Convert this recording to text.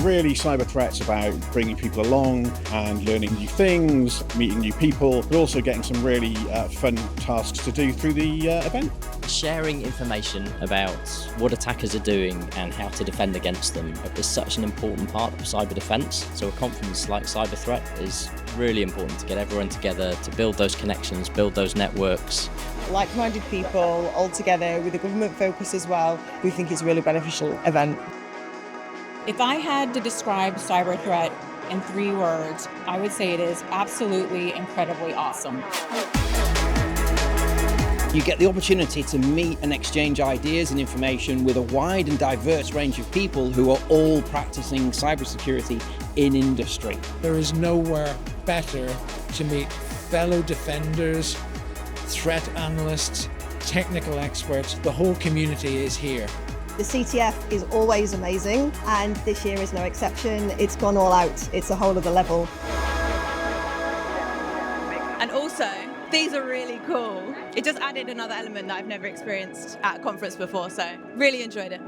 really, CyberThreat's about bringing people along and learning new things, meeting new people, but also getting some really fun tasks to do through the event. Sharing information about what attackers are doing and how to defend against them is such an important part of cyber defense. So a conference like CyberThreat is really important to get everyone together, to build those connections, build those networks. Like-minded people all together with a government focus as well. We think it's a really beneficial event. If I had to describe CyberThreat in 3 words, I would say it is absolutely incredibly awesome. You get the opportunity to meet and exchange ideas and information with a wide and diverse range of people who are all practicing cybersecurity in industry. There is nowhere better to meet fellow defenders, threat analysts, technical experts. The whole community is here. The CTF is always amazing, and this year is no exception. It's gone all out. It's a whole other level. And also, these are really cool. It just added another element that I've never experienced at a conference before, so really enjoyed it.